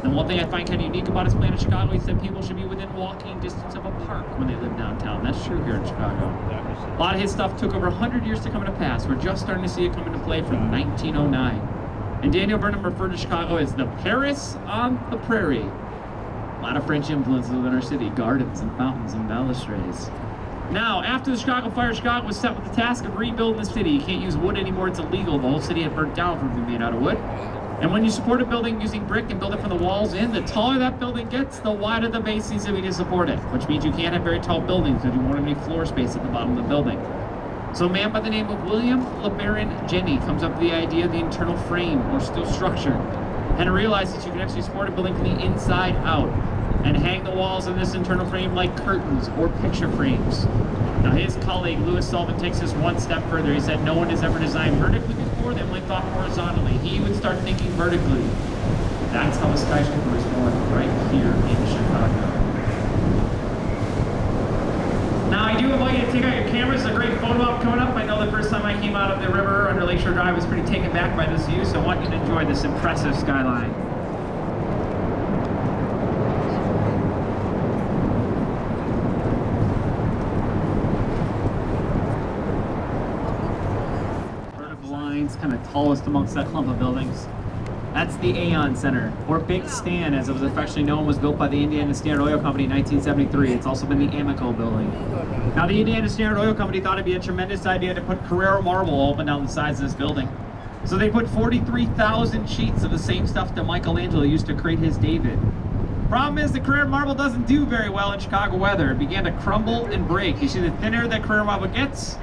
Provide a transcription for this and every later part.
And one thing I find kind of unique about his plan in Chicago, he said people should be within walking distance of a park when they live downtown. That's true here in Chicago. A lot of his stuff took over 100 years to come into pass. We're just starting to see it come into play from 1909. And Daniel Burnham referred to Chicago as the Paris on the prairie. A lot of French influences within our city, gardens and fountains and balustrades. Now, after the Chicago fire, Chicago was set with the task of rebuilding the city. You can't use wood anymore, it's illegal. The whole city had burnt down from being made out of wood. And when you support a building using brick and build it from the walls in, the taller that building gets, the wider the base needs to be to support it, which means you can't have very tall buildings if you won't have any floor space at the bottom of the building. So a man by the name of William LeBaron Jenney comes up with the idea of the internal frame or steel structure, and realizes that you can actually support a building from the inside out and hang the walls in this internal frame like curtains or picture frames. Now his colleague Louis Sullivan takes this one step further. He said no one has ever designed vertically before, they've only thought horizontally. He would start thinking vertically. That's how the skyscraper was born, right here in Chicago. Now I do invite you to take out your cameras. There's a great photo op coming up. I know the first time I came out of the river under Lakeshore Drive I was pretty taken back by this view, so I want you to enjoy this impressive skyline. Kind of tallest amongst that clump of buildings. That's the Aon Center, or Big Stan as it was affectionately known, was built by the Indiana Standard Oil Company in 1973. It's also been the Amico building. Now the Indiana Standard Oil Company thought it'd be a tremendous idea to put Carrara marble all up and down the sides of this building. So they put 43,000 sheets of the same stuff that Michelangelo used to create his David. Problem is the Carrara marble doesn't do very well in Chicago weather. It began to crumble and break. You see the thinner that Carrara marble gets,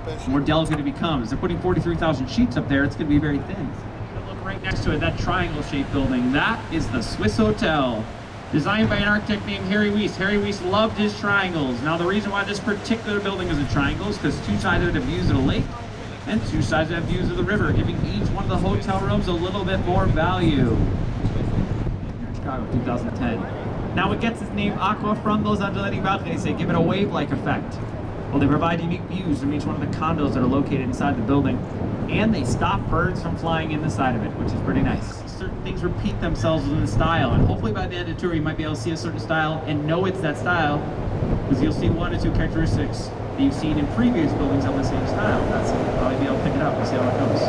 the more delicate it becomes. They're putting 43,000 sheets up there, it's going to be very thin. Look right next to it, that triangle-shaped building. That is the Swiss Hotel, designed by an architect named Harry Weiss. Harry Weiss loved his triangles. Now the reason why this particular building is a triangle is because two sides of it have views of the lake, and two sides have views of the river, giving each one of the hotel rooms a little bit more value. Here in Chicago, 2010. Now it gets its name Aqua from those undulating balconies. They give it a wave-like effect. Well, they provide unique views from each one of the condos that are located inside the building, and they stop birds from flying in the side of it, which is pretty nice. Certain things repeat themselves in the style, and hopefully by the end of the tour you might be able to see a certain style and know it's that style, because you'll see one or two characteristics that you've seen in previous buildings of the same style. That's it. You'll probably be able to pick it up and see how it goes.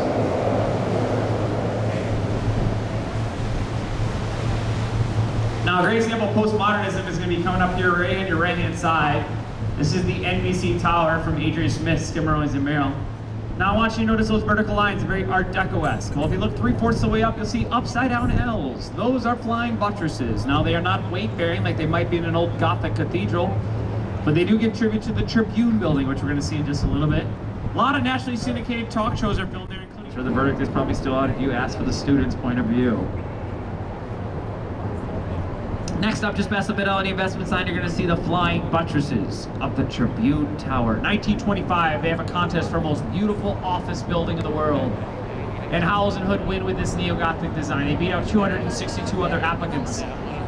Now a great example of postmodernism is going to be coming up here right on your right-hand side. This is the NBC Tower from Adrian Smith's Skimmerlings in Maryland. Now I want you to notice those vertical lines, very Art Deco-esque. Well, if you look 3/4 of the way up, you'll see upside-down L's. Those are flying buttresses. Now they are not weight-bearing like they might be in an old Gothic cathedral, but they do give tribute to the Tribune building, which we're going to see in just a little bit. A lot of nationally syndicated talk shows are filmed there, including... Sure, the verdict is probably still out if you ask for the student's point of view. Next up, just past the Fidelity investment sign, you're going to see the flying buttresses of the Tribune Tower. 1925, they have a contest for most beautiful office building in the world. And Howells and Hood win with this neo-Gothic design. They beat out 262 other applicants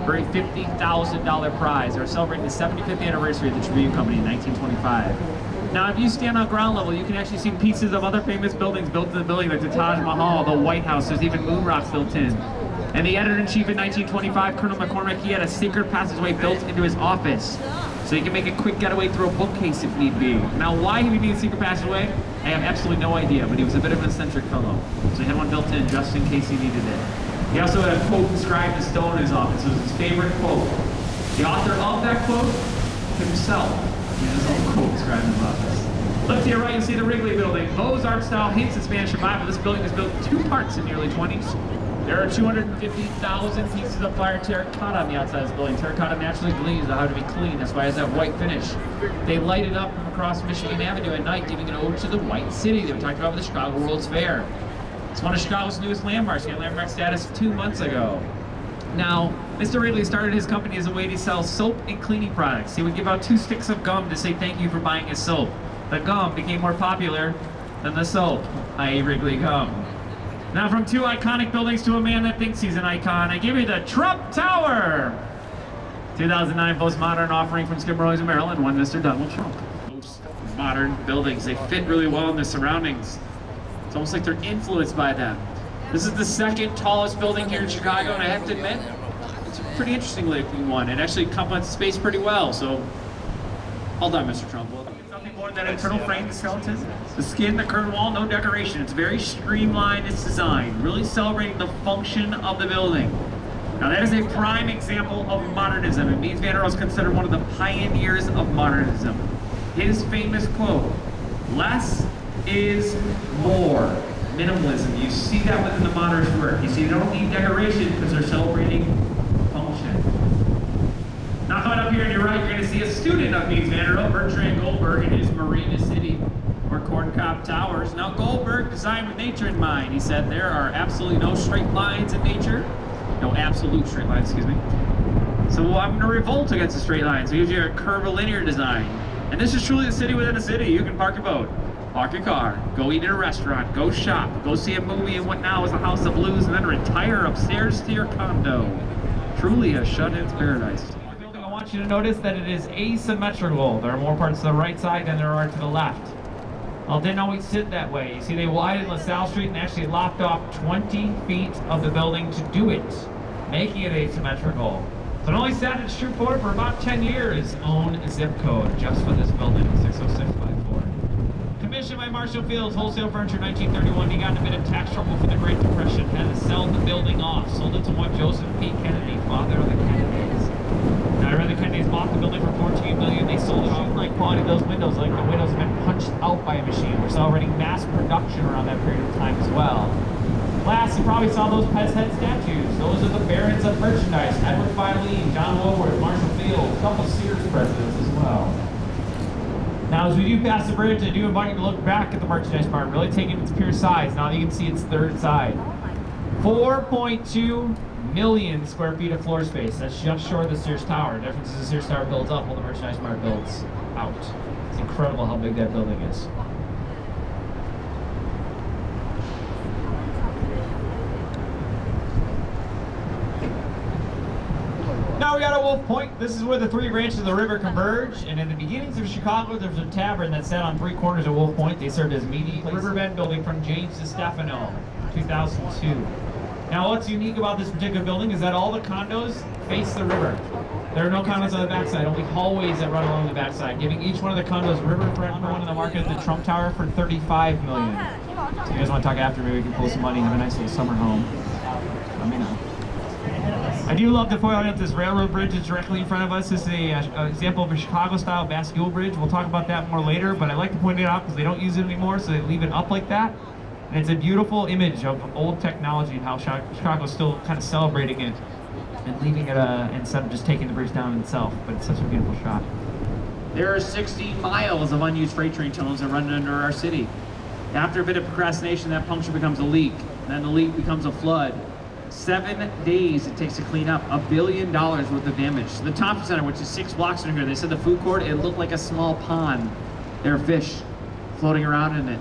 for a $50,000 prize. They're celebrating the 75th anniversary of the Tribune Company in 1925. Now, if you stand on ground level, you can actually see pieces of other famous buildings built in the building, like the Taj Mahal, the White House. There's even moon rocks built in. And the editor-in-chief in 1925, Colonel McCormick, he had a secret passageway built into his office, so he could make a quick getaway through a bookcase if need be. Now, why he would need a secret passageway, I have absolutely no idea, but he was a bit of an eccentric fellow, so he had one built in just in case he needed it. He also had a quote inscribed in stone in his office. It was his favorite quote. The author of that quote, himself, he had his own quote inscribed in his office. Look to your right, you see the Wrigley building. Mozart style hints at Spanish survival. This building was built in two parts in the early 20s. There are 250,000 pieces of fire terracotta on the outside of this building. Terracotta naturally bleeds, how to be clean. That's why it has that white finish. They light it up from across Michigan Avenue at night, giving an ode to the White City. They were talking about with the Chicago World's Fair. It's one of Chicago's newest landmarks. He had landmark status 2 months ago. Now, Mr. Wrigley started his company as a way to sell soap and cleaning products. He would give out 2 sticks of gum to say thank you for buying his soap. The gum became more popular than the soap, i.e. Wrigley gum. Now from 2 iconic buildings to a man that thinks he's an icon, I give you the Trump Tower! 2009 postmodern offering from Skimmerlings in Maryland, one Mr. Donald Trump. Most modern buildings, they fit really well in their surroundings. It's almost like they're influenced by them. This is the 2nd tallest building here in Chicago, and I have to admit, It's a pretty interesting looking one. It actually complements the space pretty well, so all done, Mr. Trump. Nothing more than that internal frame, the skeleton, the skin, the curved wall, no decoration. It's very streamlined, its design, really celebrating the function of the building. Now that is a prime example of modernism. And Mies van der Rohe is considered one of the pioneers of modernism. His famous quote, "Less is more." Minimalism. You see that within the modernist work. You see they don't need decoration because they're celebrating function. Now coming up here on your right, you're going to see a student of Mies van der Rohe, Bertrand Goldberg, in his Marina City or Corncob Towers. Now Goldberg designed with nature in mind. He said there are absolutely no straight lines in nature. No absolute straight lines, excuse me. So I'm going to revolt against the straight lines. So it gives you a curvilinear design. And this is truly a city within a city. You can park your boat, park your car, go eat at a restaurant, go shop, go see a movie in what now is the House of Blues, and then retire upstairs to your condo. Truly a shut-in's paradise. I want you to notice that it is asymmetrical. There are more parts to the right side than there are to the left. Well, it didn't always sit that way. You see, they widened LaSalle Street and actually lopped off 20 feet of the building to do it, making it asymmetrical. So it only sat in Shreveport for about 10 years. Own a zip code just for this building, 60654. Commissioned by Marshall Fields, wholesale furniture, 1931. He got in a bit of tax trouble for the Great Depression, had to sell the building off. Sold it to one Joseph P. Kennedy, father of the Kennedys. Now, I read the Kennedys bought the building for $14 million. They sold it off. Like quality of those windows, like the windows have been punched out by a machine. We're celebrating mass production around that period of time as well. Last, you probably saw those Pez head statues. Those are the barons of merchandise. Edward Filene, John Woolworth, Marshall Fields, a couple Sears presidents as well. Now, as we do pass the bridge, I do invite you to look back at the merchandise part, really taking its pure size. Now you can see its third side. 4.2 million square feet of floor space. That's just short of the Sears Tower. The difference is the Sears Tower builds up while the merchandise mart builds out. It's incredible how big that building is. Now we got a Wolf Point. This is where the three branches of the river converge. And in the beginnings of Chicago, there was a tavern that sat on three corners of Wolf Point. They served as meeting places. Riverbend building from James DiStefano, 2002. Now what's unique about this particular building is that all the condos face the river. There are no condos on the backside, only hallways that run along the backside, giving each one of the condos riverfront. Number one in the market is the Trump Tower for $35 million. So you guys want to talk after me, we can pull some money and have a nice little summer home. Let me know. I do love to point out that this railroad bridge is directly in front of us. This is an example of a Chicago-style bascule bridge. We'll talk about that more later, but I like to point it out because they don't use it anymore, so they leave it up like that. And it's a beautiful image of old technology and how Chicago's still kind of celebrating it and leaving it instead of just taking the bridge down itself. But it's such a beautiful shot. There are 60 miles of unused freight train tunnels that run under our city. After a bit of procrastination, that puncture becomes a leak. Then the leak becomes a flood. 7 days it takes to clean up $1 billion worth of damage. The Thompson Center, which is 6 blocks under here, they said the food court, it looked like a small pond. There are fish floating around in it.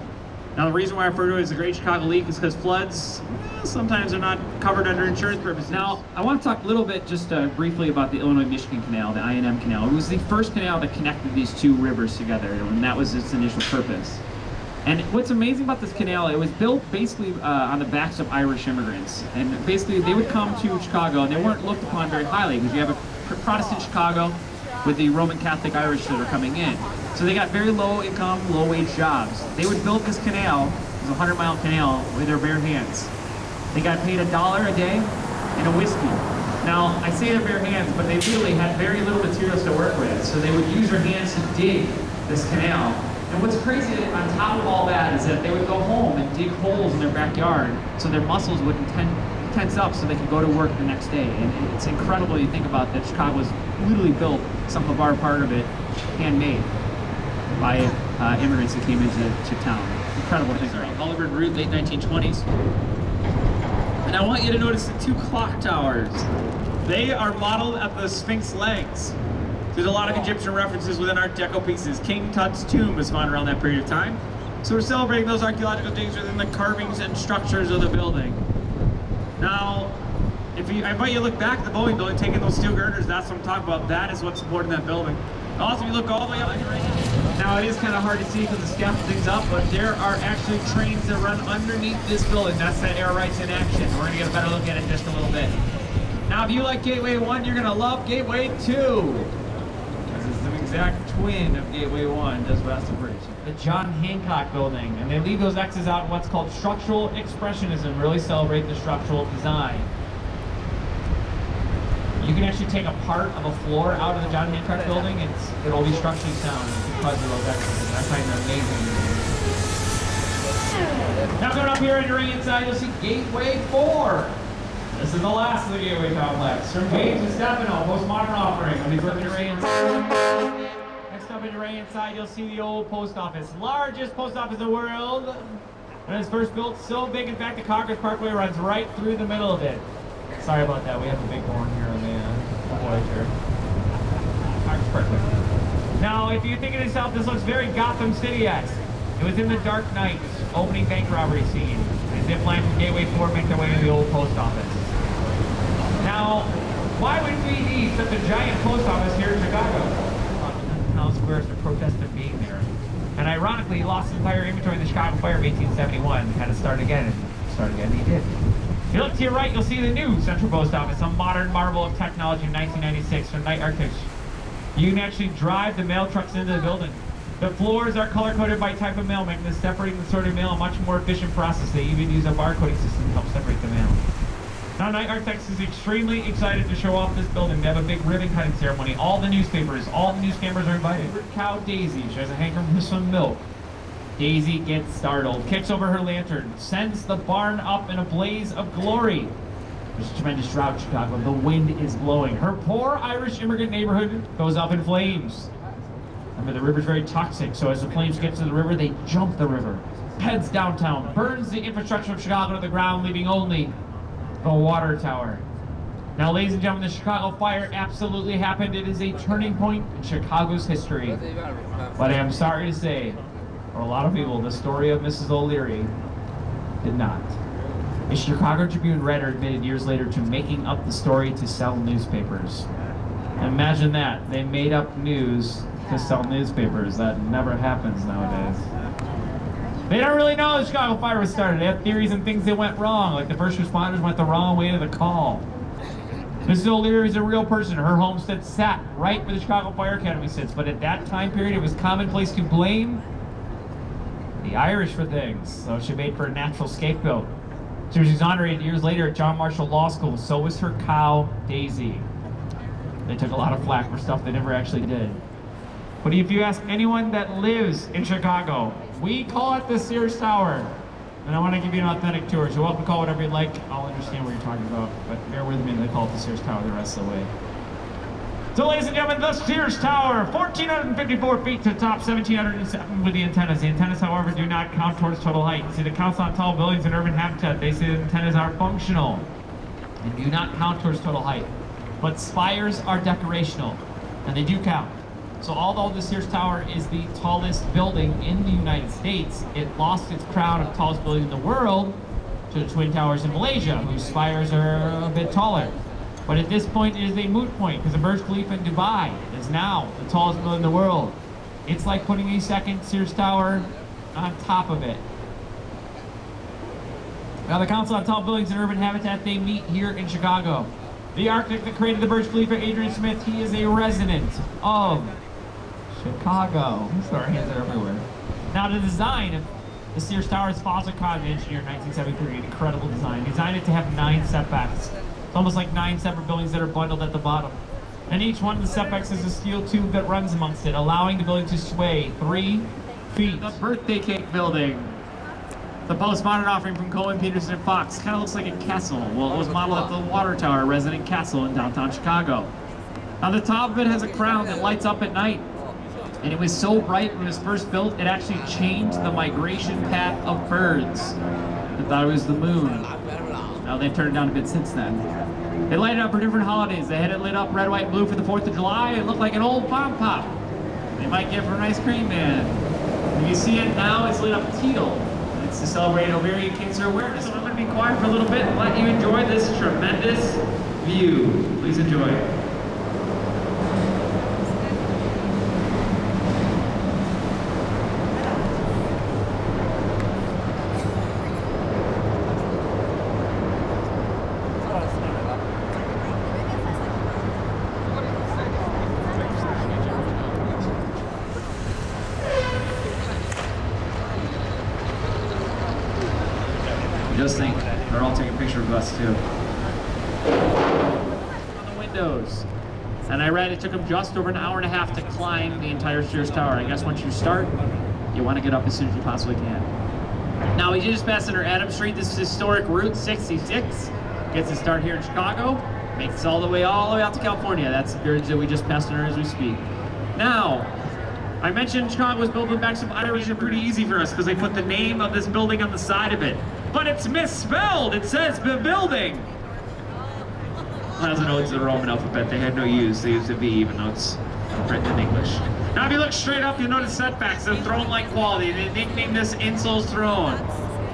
Now the reason why I refer to it as the Great Chicago Leak is because floods sometimes are not covered under insurance purposes. Now, I want to talk a little bit just briefly about the Illinois-Michigan Canal, the I&M Canal. It was the first canal that connected these two rivers together, and that was its initial purpose. And what's amazing about this canal, it was built basically on the backs of Irish immigrants. And basically they would come to Chicago and they weren't looked upon very highly because you have a Protestant Chicago with the Roman Catholic Irish that are coming in. So they got very low income, low wage jobs. They would build this canal, it was a 100-mile canal, with their bare hands. They got paid $1 a day and a whiskey. Now, I say their bare hands, but they really had very little materials to work with. So they would use their hands to dig this canal. And what's crazy on top of all that is that they would go home and dig holes in their backyard so their muscles wouldn't tense up so they could go to work the next day. And it's incredible you think about that Chicago was literally built, some of our part of it, handmade by immigrants that came into town. Incredible things. Hollywood Route, late 1920s. And I want you to notice the 2 clock towers. They are modeled at the Sphinx legs. There's a lot of Egyptian references within Art Deco pieces. King Tut's tomb was found around that period of time. So we're celebrating those archaeological digs within the carvings and structures of the building. Now, I invite you to look back at the Boeing building, taking those steel girders, that's what I'm talking about. That is what's supporting that building. Also, if you look all the way up, now it is kind of hard to see because the scaffolding's up, but there are actually trains that run underneath this building. That's that air rights in action. We're gonna get a better look at it in just a little bit. Now, if you like Gateway 1, you're going to love Gateway 2. This is an exact twin of Gateway 1, just west of Bridge. The John Hancock building, and they leave those X's out in what's called structural expressionism, really celebrate the structural design. You can actually take a part of a floor out of the John Hancock building, and it'll be structurally sound because of those X's. I find them amazing. Now going up here and right inside, you'll see Gateway 4. This is the last of the Gateway complex. From Gage to Stefano, postmodern offering. I'll be flipping it right inside. Next up in your right inside, you'll see the old post office. Largest post office in the world. When it was first built, so big, in fact, the Congress Parkway runs right through the middle of it. Sorry about that, we have a big horn here on the Voyager. Congress Parkway. Now, if you're thinking to yourself, this looks very Gotham City-esque. It was in the Dark Knight, opening bank robbery scene. The zip line from Gateway 4 make their way to the old post office. Now, why would we need such a giant post office here in Chicago? Town squares to protest him being there. And ironically, he lost his entire inventory in the Chicago fire of 1871. Had to start again, and he did. If you look to your right, you'll see the new Central Post Office, a modern marvel of technology in 1996 from Knight Architects. You can actually drive the mail trucks into the building. The floors are color-coded by type of mail, making the separating the sorted mail a much more efficient process. They even use a barcoding system to help separate the mail. Now, Knight Architects is extremely excited to show off this building. They have a big ribbon-cutting ceremony. All the newspapers, all the news cameras are invited. Cow Daisy, she has a hankering for some milk. Daisy gets startled, kicks over her lantern, sends the barn up in a blaze of glory. There's a tremendous drought in Chicago. The wind is blowing. Her poor Irish immigrant neighborhood goes up in flames. Remember, the river's very toxic, so as the flames get to the river, they jump the river. Heads downtown, burns the infrastructure of Chicago to the ground, leaving only the water tower. Now, ladies and gentlemen, the Chicago fire absolutely happened. It is a turning point in Chicago's history. But I am sorry to say, for a lot of people, the story of Mrs. O'Leary did not. A Chicago Tribune writer admitted years later to making up the story to sell newspapers. Imagine that. They made up news to sell newspapers. That never happens nowadays. They don't really know the Chicago fire was started. They have theories and things that went wrong, like the first responders went the wrong way to the call. Mrs. O'Leary is a real person. Her homestead sat right where the Chicago Fire Academy sits, but at that time period, it was commonplace to blame the Irish for things, so she made for a natural scapegoat. She was exonerated years later at John Marshall Law School. So was her cow, Daisy. They took a lot of flack for stuff they never actually did. But if you ask anyone that lives in Chicago, we call it the Sears Tower. And I want to give you an authentic tour, so you're welcome to call whatever you like. I'll understand what you're talking about, but bear with me, they call it the Sears Tower the rest of the way. So, ladies and gentlemen, the Sears Tower, 1,454 feet to the top, 1,707 with the antennas. The antennas, however, do not count towards total height. See, the Council on Tall Buildings and Urban Habitat, they say the antennas are functional and do not count towards total height. But spires are decorational, and they do count. So although the Sears Tower is the tallest building in the United States, it lost its crown of tallest building in the world to the Twin Towers in Malaysia, whose spires are a bit taller. But at this point, it is a moot point, because the Burj Khalifa in Dubai is now the tallest building in the world. It's like putting a second Sears Tower on top of it. Now, the Council on Tall Buildings and Urban Habitat, they meet here in Chicago. The architect that created the Burj Khalifa, Adrian Smith, he is a resident of Chicago. So our hands are everywhere. Now, the design of the Sears Tower is Fossil Cotton, engineer in 1973. An incredible design. He designed it to have 9 setbacks. It's almost like 9 separate buildings that are bundled at the bottom. And each one of the setbacks is a steel tube that runs amongst it, allowing the building to sway 3 feet. The birthday cake building. The postmodern offering from Cohen, Peterson, and Fox. Kind of looks like a castle. Well, it was modeled after the Water Tower, a resident castle in downtown Chicago. Now, the top of it has a crown that lights up at night. And it was so bright when it was first built, it actually changed the migration path of birds. They thought it was the moon. Now, they've turned it down a bit since then. They light it up for different holidays. They had it lit up red, white, and blue for the 4th of July. It looked like an old bomb pop. They might get for an ice cream man. If you see it now, it's lit up teal. It's to celebrate ovarian cancer awareness. So I'm going to be quiet for a little bit and let you enjoy this tremendous view. Please enjoy. picture of us too. On the windows. And I read it took them just over an hour and a half to climb the entire Sears Tower. I guess once you start, you want to get up as soon as you possibly can. Now we just passed under Adams Street. This is historic Route 66. Gets its start here in Chicago. Makes it all the way out to California. That's the bridge that we just passed under as we speak. Now, I mentioned Chicago was built with back some Irish and pretty easy for us because they put the name of this building on the side of it. But it's misspelled. It says the building. Well, as I know it's the Roman alphabet. They had no U's. They used a V even though it's written in English. Now if you look straight up, you'll notice setbacks. The throne-like quality. They nicknamed this Insul's throne.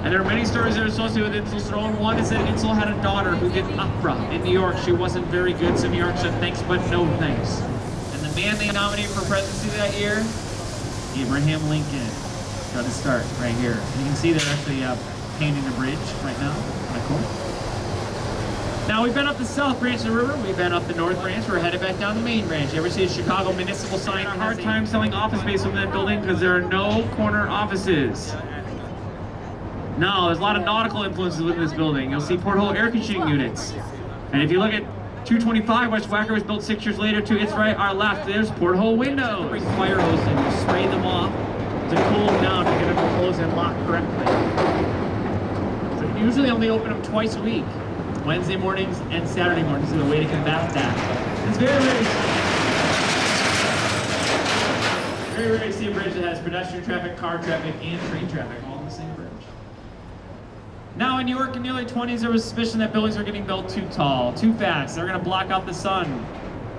And there are many stories that are associated with Insul's throne. One is that Insul had a daughter who did opera in New York. She wasn't very good, so New York said thanks but no thanks. And the man they nominated for presidency that year, Abraham Lincoln. Got to start right here. And you can see they're actually painting the bridge right now. Kind of cool. Now we've been up the south branch of the river, we've been up the north branch, we're headed back down the main branch. You ever see a Chicago municipal sign? A hard time selling office space within that building because there are no corner offices. No, there's a lot of nautical influences within this building. You'll see porthole air conditioning units. And if you look at 225, which Wacker was built 6 years later, to its right, our left, there's porthole windows. Bring fire hose in, you spray them off to cool them down to get them to close and lock correctly. So usually only open them twice a week. Wednesday mornings and Saturday mornings is the way to combat that. It's very rare to see a bridge that has pedestrian traffic, car traffic, and train traffic all on the same bridge. Now in New York in the early 20s, there was suspicion that buildings were getting built too tall, too fast. They're going to block out the sun,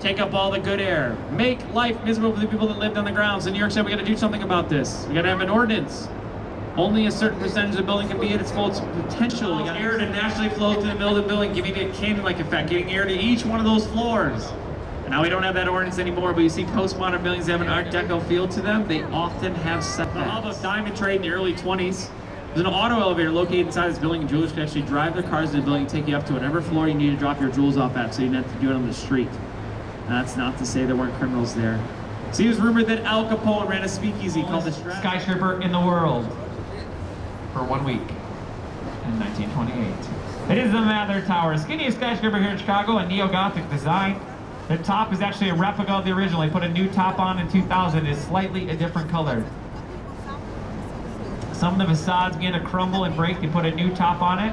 take up all the good air, make life miserable for the people that lived on the ground. So New York said we got to do something about this. We got to have an ordinance. Only a certain percentage of the building can be at its full potential. We got air to naturally flow through the middle of the building, giving it a cannon-like effect, giving air to each one of those floors. And now we don't have that ordinance anymore, but you see postmodern buildings have an Art Deco feel to them. They often have setbacks. All the diamond trade in the early 20s. There's an auto elevator located inside this building, and jewelers can actually drive their cars to the building and take you up to whatever floor you need to drop your jewels off at, so you don't have to do it on the street. That's not to say there weren't criminals there. So it was rumored that Al Capone ran a speakeasy called the skyscraper in the world for 1 week in 1928. It is the Mather Tower, skinniest skyscraper here in Chicago, a neo-Gothic design. The top is actually a replica of the original. They put a new top on in 2000. It's slightly a different color. Some of the facades began to crumble and break. They put a new top on it.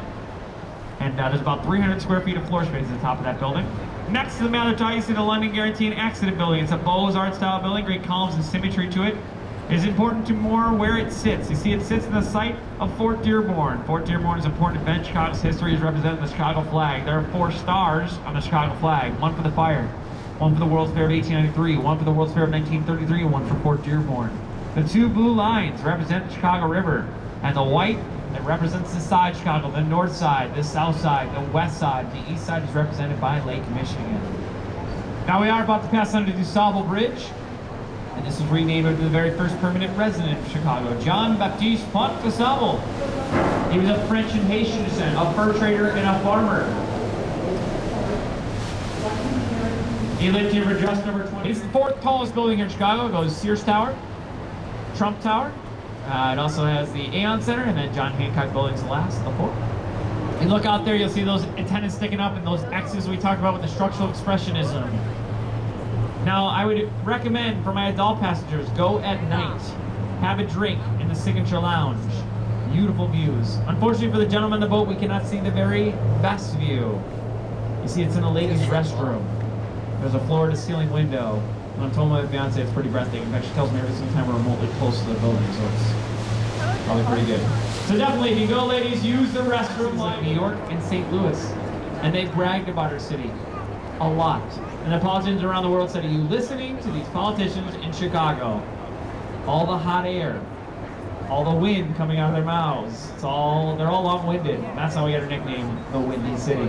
And there's about 300 square feet of floor space at the top of that building. Next to the Mather Tower, you see the London Guarantee and Accident Building. It's a Beaux-Arts style building, great columns and symmetry to it. It is important to more where it sits. You see it sits in the site of Fort Dearborn. Fort Dearborn is an important event. Chicago's history is represented in the Chicago flag. There are 4 stars on the Chicago flag. 1 for the fire, 1 for the World's Fair of 1893, 1 for the World's Fair of 1933, and 1 for Fort Dearborn. The 2 blue lines represent the Chicago River, and the white that represents the side Chicago, the north side, the south side, the west side. The east side is represented by Lake Michigan. Now we are about to pass under the DuSable Bridge. And this was renamed after the very first permanent resident of Chicago, John Baptiste Pont DuSable. He was of French and Haitian descent, a fur trader and a farmer. He lived here for just over 20 years. It's the 4th tallest building here in Chicago. It goes Sears Tower, Trump Tower. It also has the Aon Center, and then John Hancock Building's the last, the 4th. You look out there, you'll see those antennas sticking up and those X's we talked about with the structural expressionism. Now, I would recommend for my adult passengers, go at night, have a drink in the Signature Lounge. Beautiful views. Unfortunately for the gentlemen on the boat, we cannot see the very best view. You see, it's in a ladies' restroom. There's a floor-to-ceiling window. When I'm told my fiance, it's pretty breathtaking. In fact, she tells me every single time we're remotely close to the building, so it's probably pretty good. So definitely, if you go, ladies, use the restroom like New York and St. Louis. And they've bragged about our city a lot. And the politicians around the world said, are you listening to these politicians in Chicago? All the hot air, all the wind coming out of their mouths. They're all long-winded. That's how we got our nickname, the Windy City.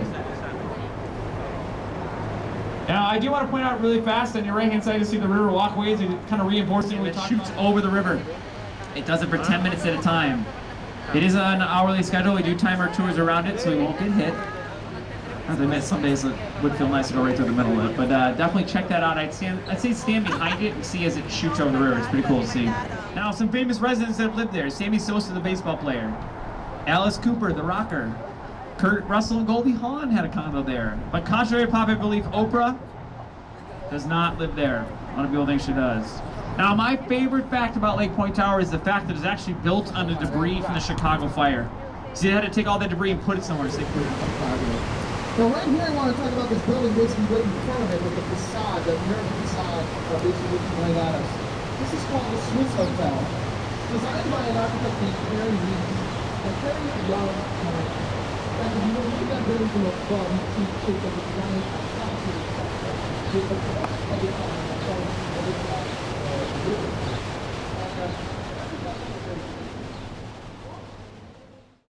Now, I do want to point out really fast, on your right-hand side, you see the river walkways, and kind of reinforcing what we talked about. It shoots over the river. It does it for 10 minutes at a time. It is an hourly schedule. We do time our tours around it, so we won't get hit. As I admit, some days it would feel nice to go right through the middle of it, but definitely check that out. I'd say stand behind it and see as it shoots over the river. It's pretty cool to see. Now, some famous residents that have lived there. Sammy Sosa, the baseball player. Alice Cooper, the rocker. Kurt Russell and Goldie Hawn had a condo there. But contrary to popular belief, Oprah does not live there. A lot of people think she does. Now, my favorite fact about Lake Point Tower is the fact that it's actually built on the debris from the Chicago fire. So they had to take all that debris and put it somewhere so they could put it on fire. So right here, I want to talk about this building basically right in front of it with the facade, the American facade basically coming at us. This is called the Swiss Hotel, designed by an architect named Harry Reed. And Harry loved and if you look at that building from above, you see the shape of a giant statue.